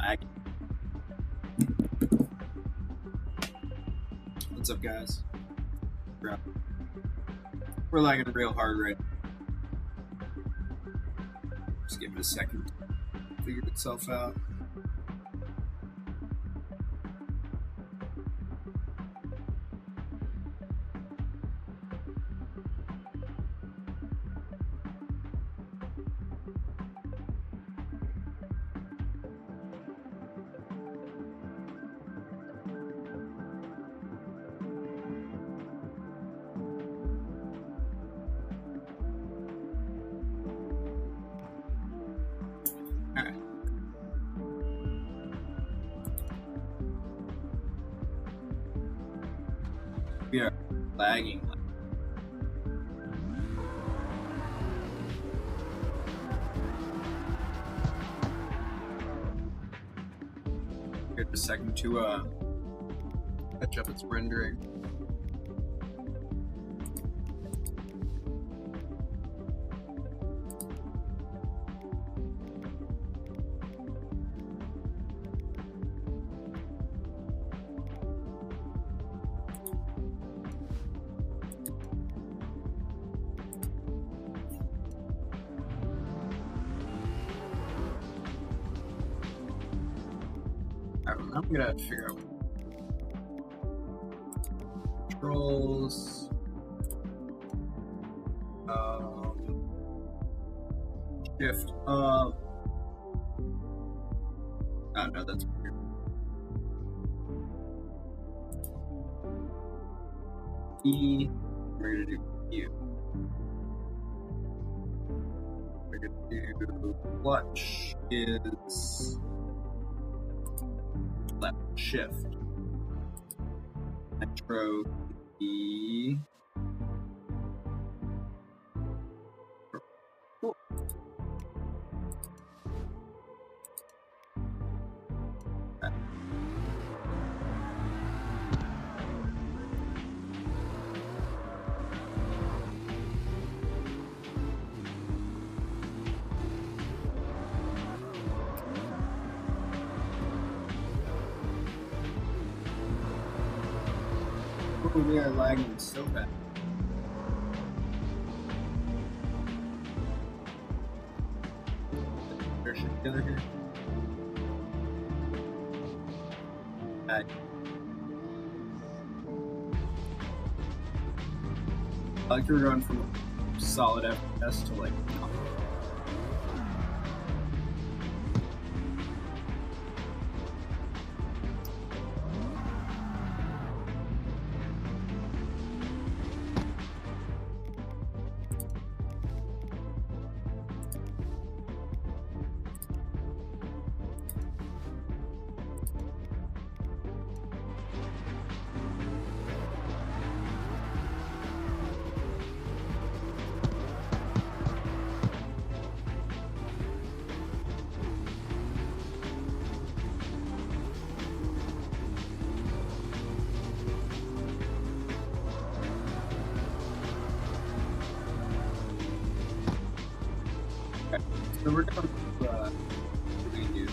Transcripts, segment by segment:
lagging. What's up, guys? We're lagging real hard right now. Just give it a second to figure itself out. Alright. We are lagging. Give it a second to catch up its rendering. I'm gonna figure out controls. Shift up. Oh no, that's weird. E. We're gonna do U. We're gonna do clutch is left shift. Nitro E. Cool. Oh, we are lagging so bad. There's shit together here. I like you're going from solid FPS to like. So we're going to do.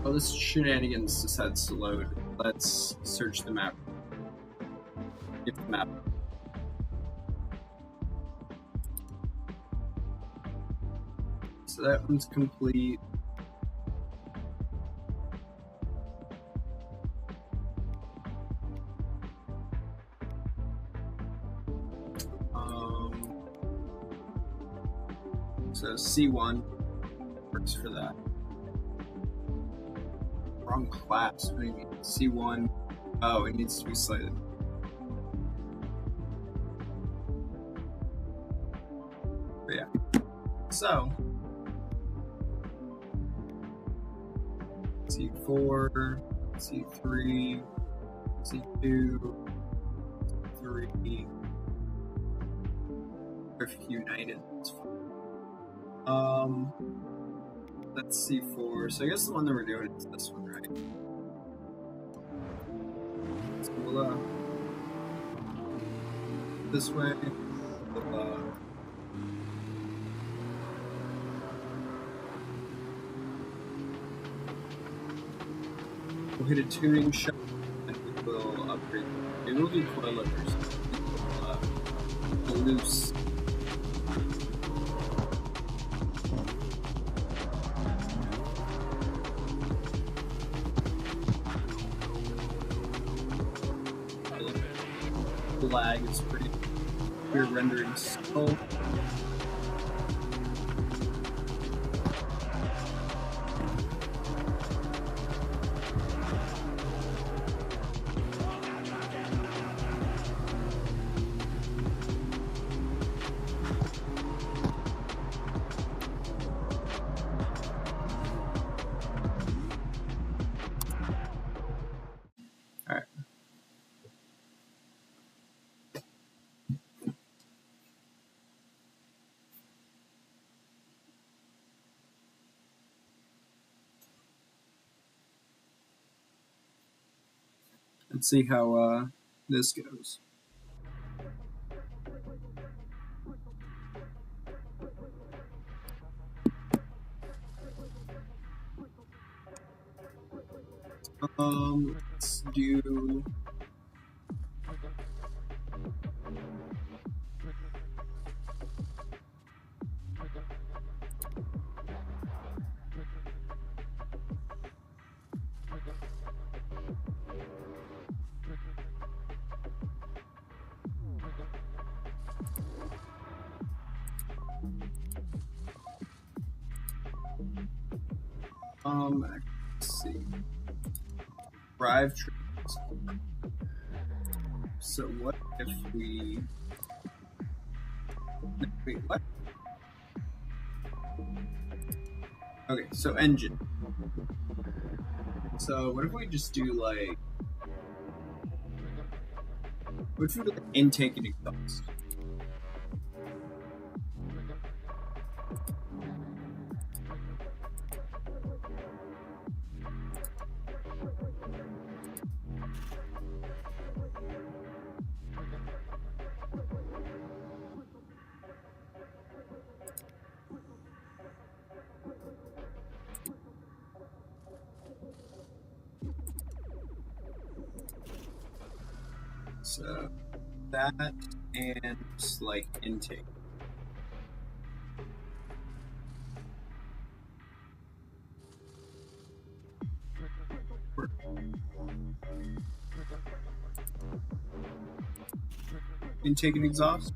Oh, this shenanigans decides to load. Let's search the map. Get the map. So that one's complete. So C1 works for that. Wrong class, what do you mean? C1, oh, it needs to be slightly. But yeah, so C4, C3, C2, 3, Perfect United. That's C4. So I guess the one that we're doing is this one, right? So we'll this way. We'll, hit a tuning shop and we will upgrade. Maybe we'll do coilovers. Loose. The lag is pretty. We're rendering slow. Let's see how this goes. Let's do. Let's see. Drive trains. So what if we? Wait, what? Okay, so engine. So what if we just do like? What if we do like intake and exhaust? So that and like intake. Intake and exhaust.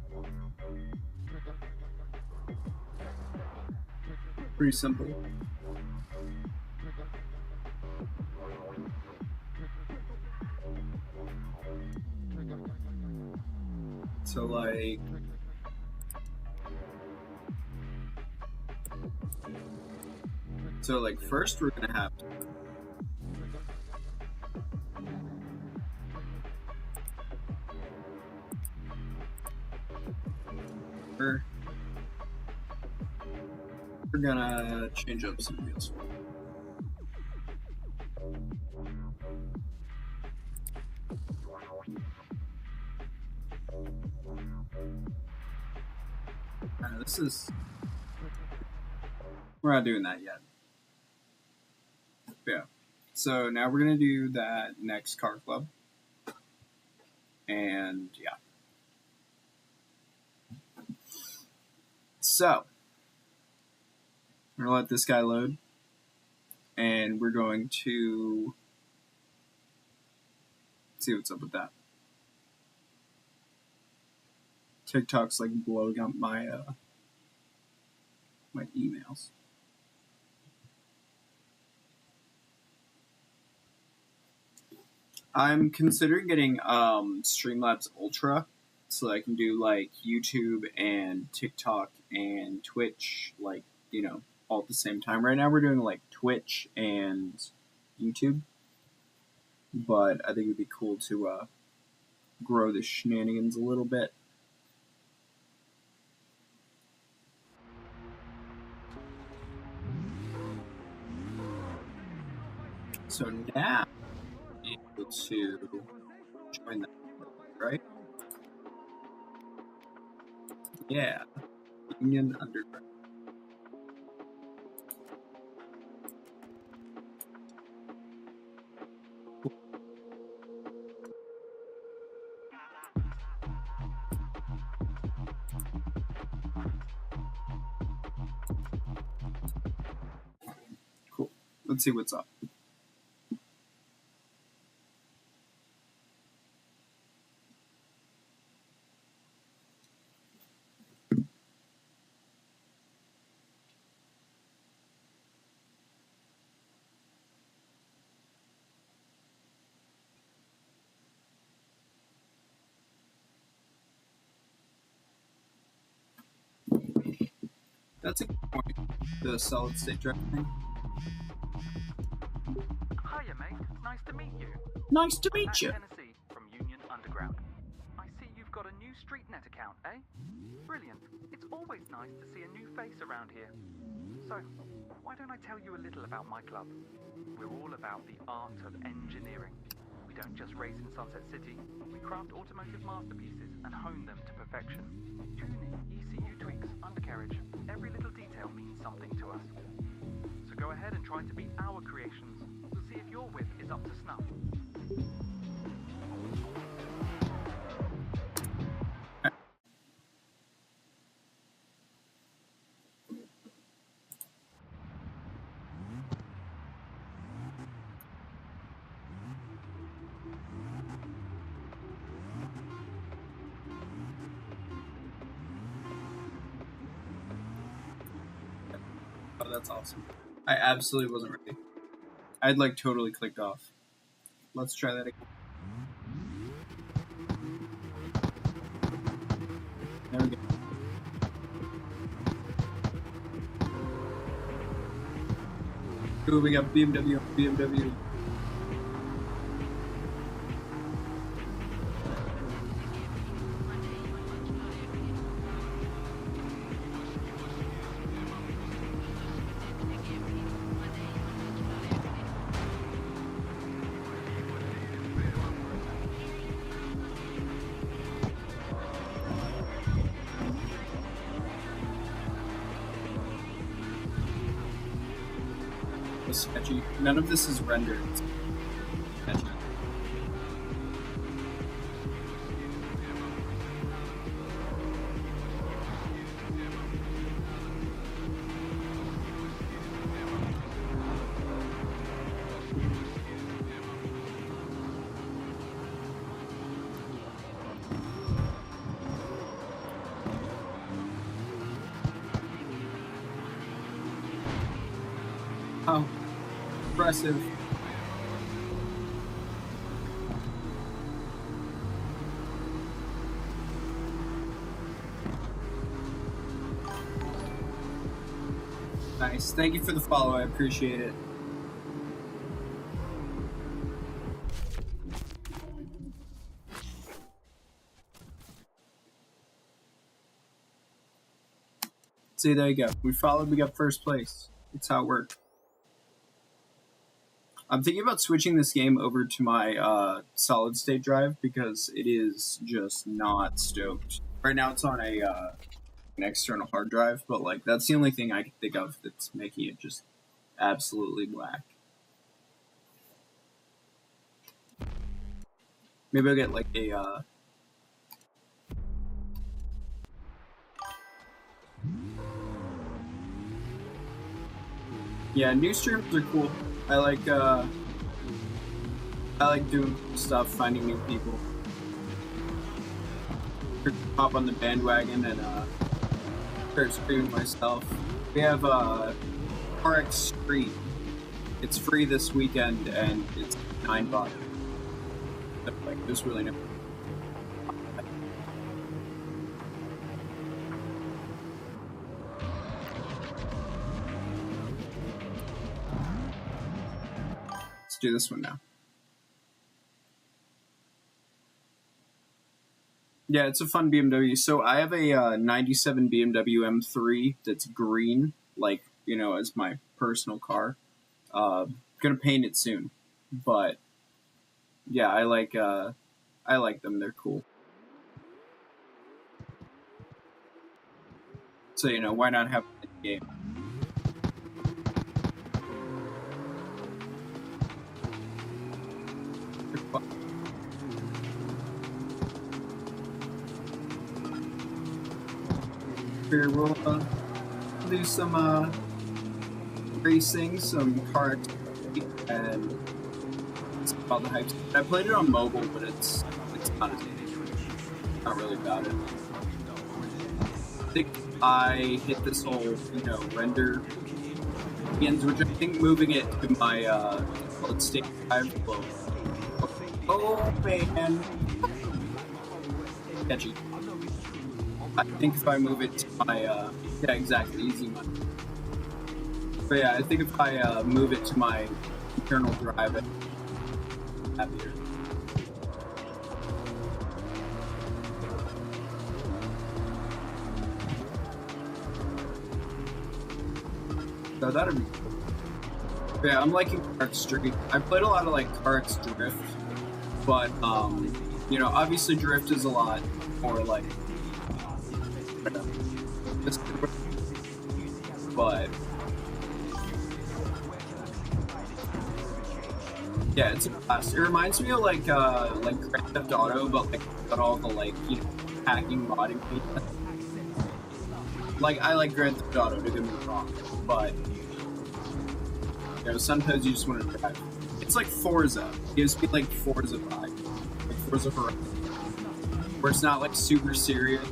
Pretty simple. So like first we're gonna have we're gonna change up some wheels. This is, we're not doing that yet. Yeah. So now we're gonna do that next car club. And yeah. So we're gonna let this guy load. And we're going to see what's up with that. TikTok's like blowing up my my emails. I'm considering getting Streamlabs Ultra so I can do like YouTube and TikTok and Twitch, like, you know, all at the same time. Right now we're doing like Twitch and YouTube, but I think it'd be cool to grow the shenanigans a little bit. So now I'm able to join that, right? Yeah, Union Underground. Let's see what's up. That's a good point. The solid state drive thing. Hiya, mate. Nice to meet you. Nice to I'm meet Matt you. Tennessee from Union Underground. I see you've got a new StreetNet account, eh? Brilliant. It's always nice to see a new face around here. So, why don't I tell you a little about my club? We're all about the art of engineering. We don't just race in Sunset City. We craft automotive masterpieces and hone them to perfection. Tuning, ECU tweaks, undercarriage. Every little detail means something to us. So go ahead and try to beat our creations. We'll see if your whip is up to snuff. Oh, that's awesome. I absolutely wasn't ready. I'd like totally clicked off. Let's try that again. There we go. Ooh, we got BMW. Sketchy. None of this is rendered. It's sketchy. Oh, impressive. Nice. Thank you for the follow. I appreciate it. See, there you go. We followed. We got first place. That's how it worked. I'm thinking about switching this game over to my solid state drive because it is just not stoked. Right now it's on a an external hard drive, but like that's the only thing I can think of that's making it just absolutely whack. Maybe I'll get like a yeah, new streams are cool. I like doing stuff, finding new people. Hop on the bandwagon and start streaming myself. We have RX Street. It's free this weekend and it's $9. So, like, there's really no. Let's do this one now. Yeah, it's a fun BMW. So I have a 97 BMW M3 that's green, like, you know, as my personal car. Gonna paint it soon, but yeah, I like them. They're cool. So, you know, why not have a game? Here we'll do some racing, some car activity, and it's about the hype. I played it on mobile, but it's not really about it. I think I hit this whole render begins, which I think moving it to my state 5 will. Oh man, catchy. I think if I move it to my yeah, exactly, easy money. But yeah, I think if I move it to my internal drive, I'm happier. So that'd be cool. But yeah, I'm liking Kart Street. I played a lot of like Kart's Drift, but obviously Drift is a lot more like. But yeah, it's a blast. It reminds me of like Grand Theft Auto, but like got all the hacking modding features. Like I like Grand Theft Auto, don't get me wrong, but sometimes you just want to drive. It's like Forza. It gives me like Forza vibe, like Forza Horizon, where it's not like super serious.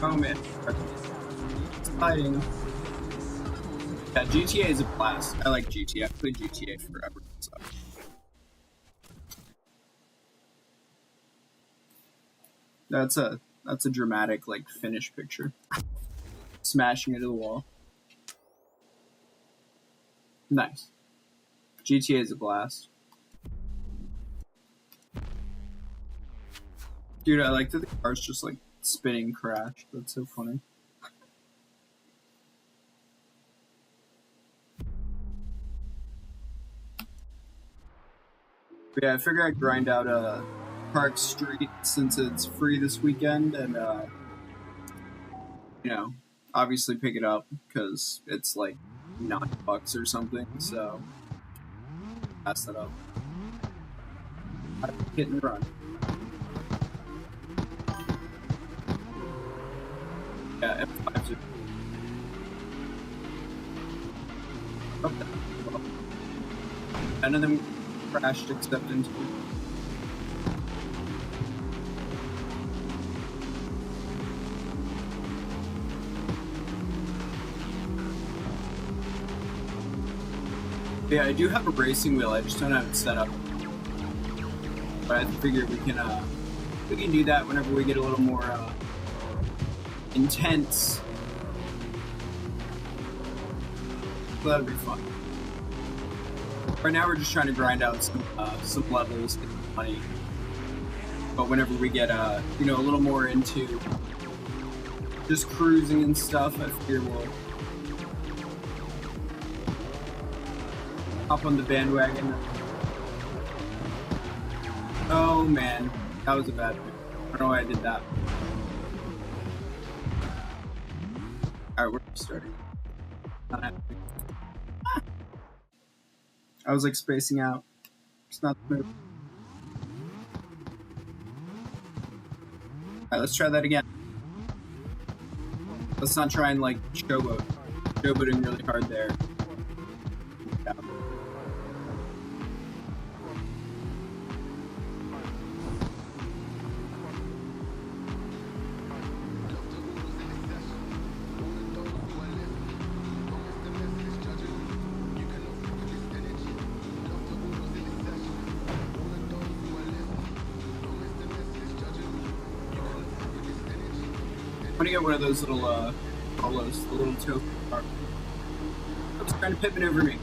Oh man, it's exciting. Yeah, GTA is a blast. I like GTA. I've played GTA forever. So. That's a dramatic finish picture. Smashing into the wall. Nice. GTA is a blast. Dude, I like that the car's just spinning crash. That's so funny. But yeah, I figured I'd grind out Park Street since it's free this weekend, and obviously pick it up because it's like $9 or something. So pass that up. Hit and run. Yeah, F5s are. Okay. Well, none of them crashed except into. Yeah, I do have a racing wheel. I just don't have it set up. But I figure we can do that whenever we get a little more intense. So that'll be fun. Right now we're just trying to grind out some levels, get some money. But whenever we get a little more into just cruising and stuff, I figure we'll hop on the bandwagon. Oh man, that was a bad thing. I don't know why I did that. Alright, we're starting. I was spacing out. It's not the move. Alright, let's try that again. Let's not try and showboat. Showboating really hard there. Yeah. I'm gonna get one of those little Polos, the little token car. I'm just trying to pit maneuver me.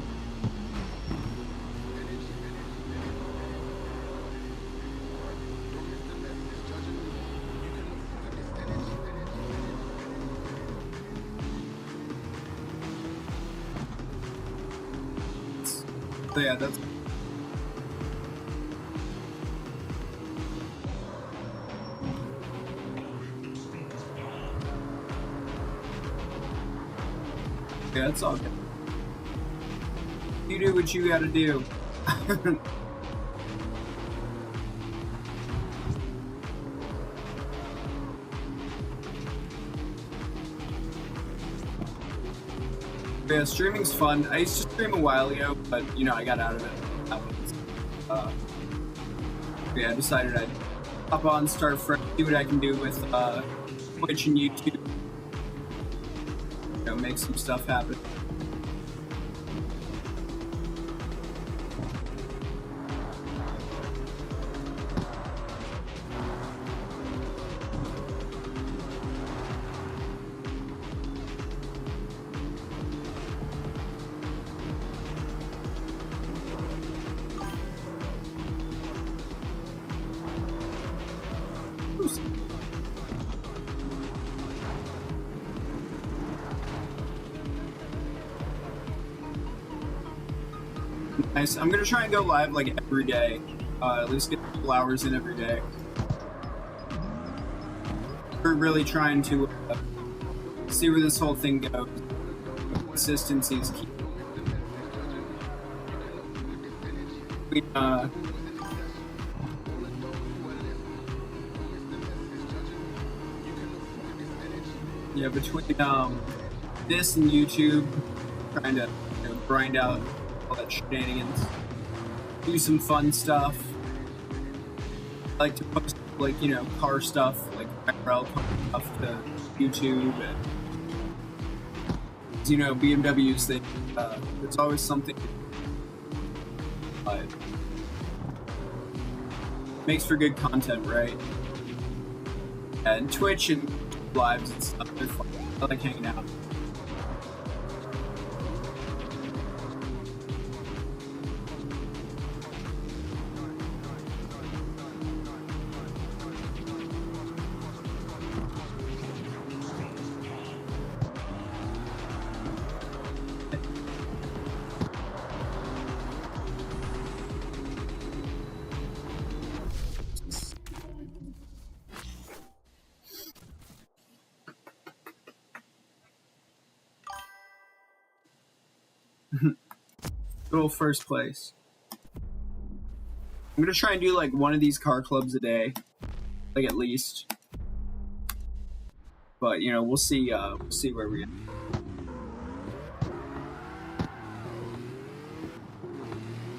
So yeah, that's. Yeah, it's all good. You do what you gotta do. Yeah, streaming's fun. I used to stream a while ago, but you know, I got out of it. Yeah, I decided I'd hop on, start fresh, see what I can do with Twitch and YouTube. You know, make some stuff happen. Nice. I'm gonna try and go live like every day. At least get a couple hours in every day. We're really trying to see where this whole thing goes. Consistency is key. Yeah, between this and YouTube, trying to grind out all that shenanigans, do some fun stuff. I like to post like car stuff, like IRL stuff to YouTube, and BMWs. There's always something. But makes for good content, right? And Twitch and lives and stuff, they're fun. I like hanging out. Little first place. I'm gonna try and do like one of these car clubs a day, like at least. But we'll see. We'll see where we end.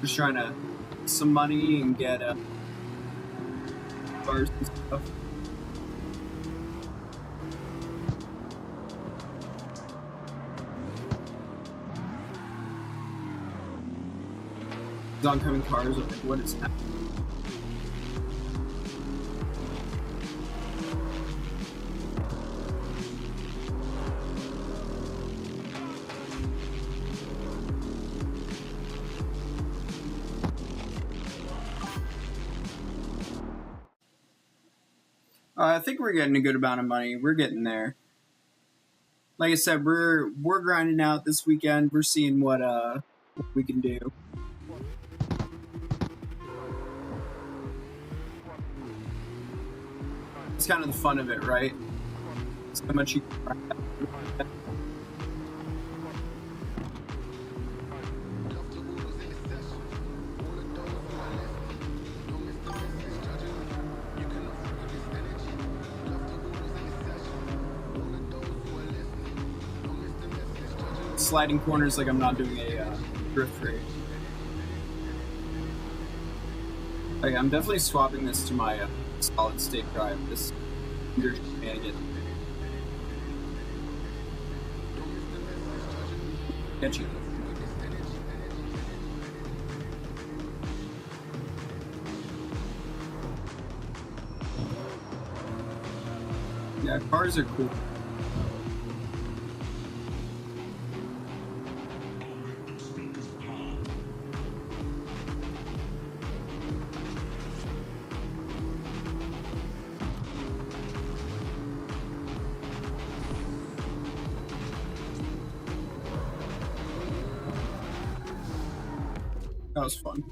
Just trying to get some money and get cars and stuff. Oncoming cars, like, what is happening? I think we're getting a good amount of money. We're getting there. Like I said, we're grinding out this weekend. We're seeing what we can do. It's kind of the fun of it, right? It's how much you can grind out. Sliding corners like I'm not doing a drift race. Okay, I'm definitely swapping this to my solid state drive. This shenanigan. Get you. Yeah, cars are cool. That was fun.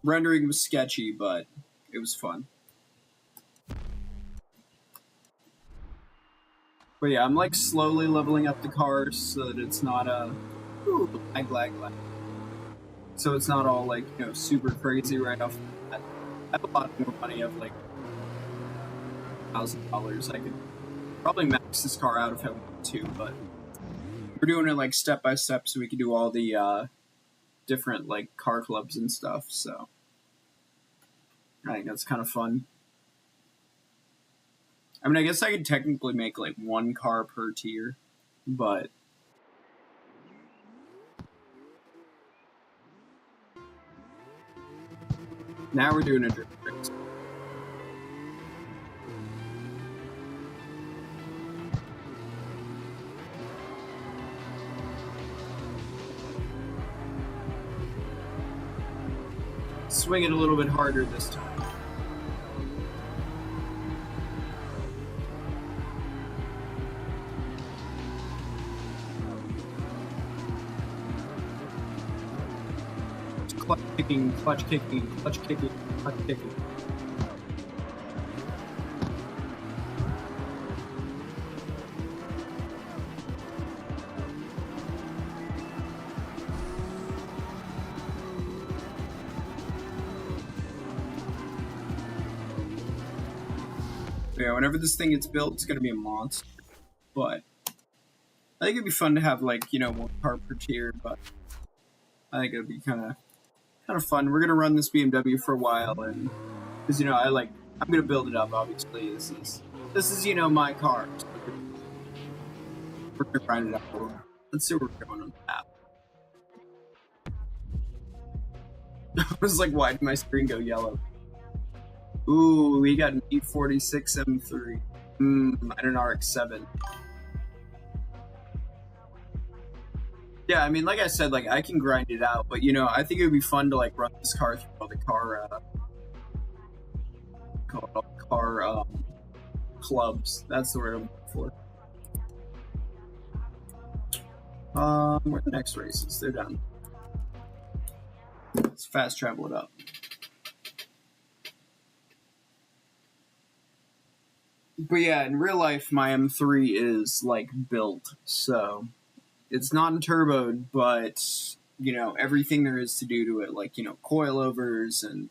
Rendering was sketchy, but it was fun. But yeah, I'm like slowly leveling up the cars so that it's not lag. So it's not all like super crazy right off the bat. I have a lot more money. I have like $1,000. I could probably max this car out if I wanted to, but we're doing it like step by step so we can do all the different like car clubs and stuff. So I think that's kind of fun. I mean, I guess I could technically make like one car per tier, but now we're doing a drift race. Swing it a little bit harder this time. Clutch kicking, clutch kicking, clutch kicking, clutch kicking. Yeah, whenever this thing gets built, it's gonna be a monster. But I think it'd be fun to have like, you know, one car per tier, but I think it'd be kind of fun. We're gonna run this BMW for a while, and because you know I'm gonna build it up. Obviously, this is you know my car. So we're gonna grind it up a little. Let's see where we're going on that. I was like, why did my screen go yellow? Ooh, we got an E46 M3 and an RX-7. Yeah, I mean, like I said, like I can grind it out, but you know, I think it would be fun to like run this car through all the car clubs. That's the word I'm looking for. Where are the next races? They're done. Let's fast travel it up. But yeah, in real life, my M3 is like built, so it's non-turboed, but you know everything there is to do to it, like you know coilovers and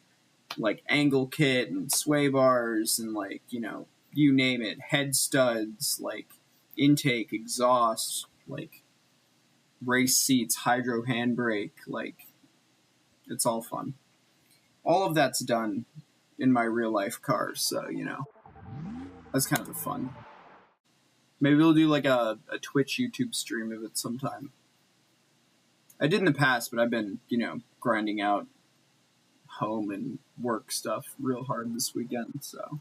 like angle kit and sway bars and like you know you name it, head studs, like intake, exhaust, like race seats, hydro handbrake, like it's all fun. All of that's done in my real life cars, so you know. That's kind of fun. Maybe we'll do like a Twitch YouTube stream of it sometime. I did in the past, but I've been, you know, grinding out home and work stuff real hard this weekend, so.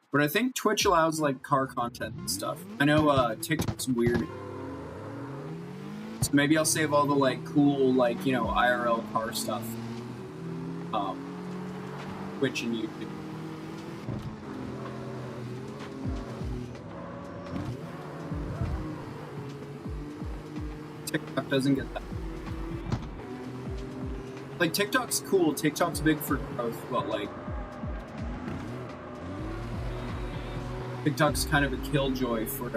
But I think Twitch allows like car content and stuff. I know TikTok's weird. So maybe I'll save all the like cool, like, you know, IRL car stuff. Twitch and YouTube. TikTok doesn't get that. Like, TikTok's cool. TikTok's big for growth, but, like, TikTok's kind of a killjoy for,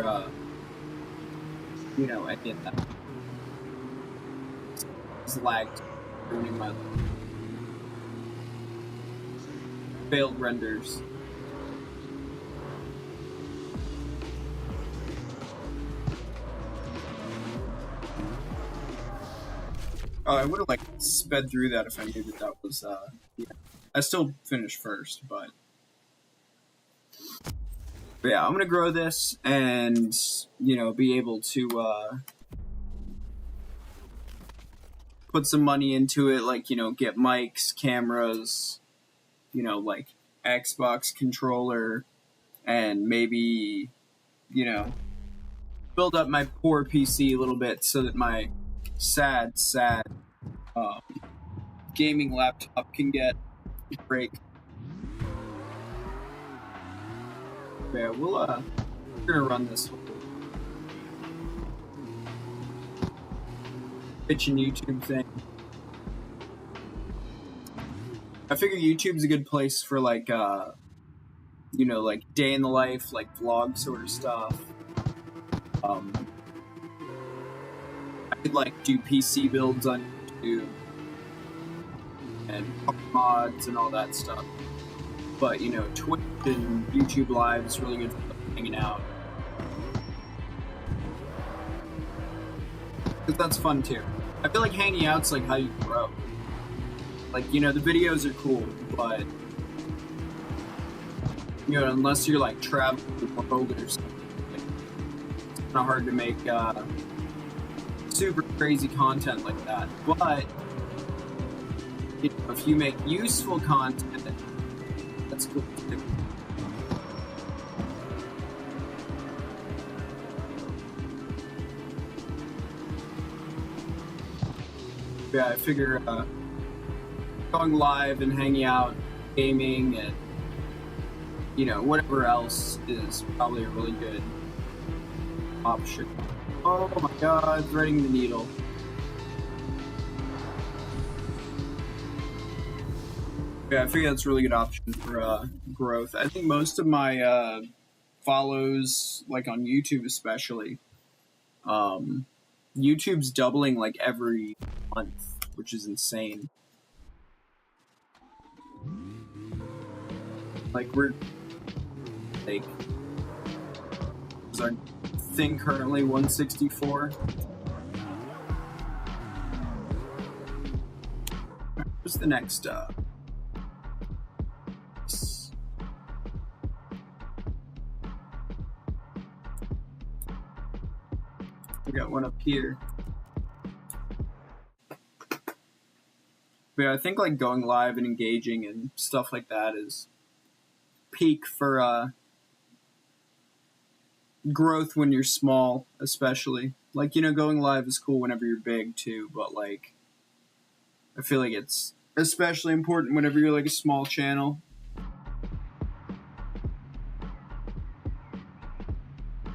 you know, any of that. It's lagged, ruining my life. Failed renders. Oh, I would have like sped through that if I knew that was yeah. I still finished first, but yeah, I'm gonna grow this and you know be able to put some money into it, like you know get mics, cameras, you know like Xbox controller, and maybe you know build up my poor PC a little bit so that my sad gaming laptop can get a break. Yeah, we're gonna run this whole Twitch and YouTube thing. I figure YouTube's a good place for like you know like day in the life, like vlog sort of stuff. I could like do PC builds on YouTube and mods and all that stuff. But you know, Twitch and YouTube Live is really good for hanging out. because that's fun too. I feel like hanging out's like how you grow. Like, you know, the videos are cool, but you know, unless you're like traveling the world or something, it's kind of hard to make super crazy content like that. But you know, if you make useful content, that's cool too. Yeah, I figure going live and hanging out, gaming, and you know, whatever else is probably a really good option. Oh my god, threading the needle. Yeah, I figure that's a really good option for growth. I think most of my follows, like on YouTube especially, YouTube's doubling like every month, which is insane. Like we're like, is our thing currently 164? What's the next we got one up here. But yeah, I think like going live and engaging and stuff like that is peak for growth when you're small, especially. Like, you know, going live is cool whenever you're big too, but like I feel like it's especially important whenever you're like a small channel.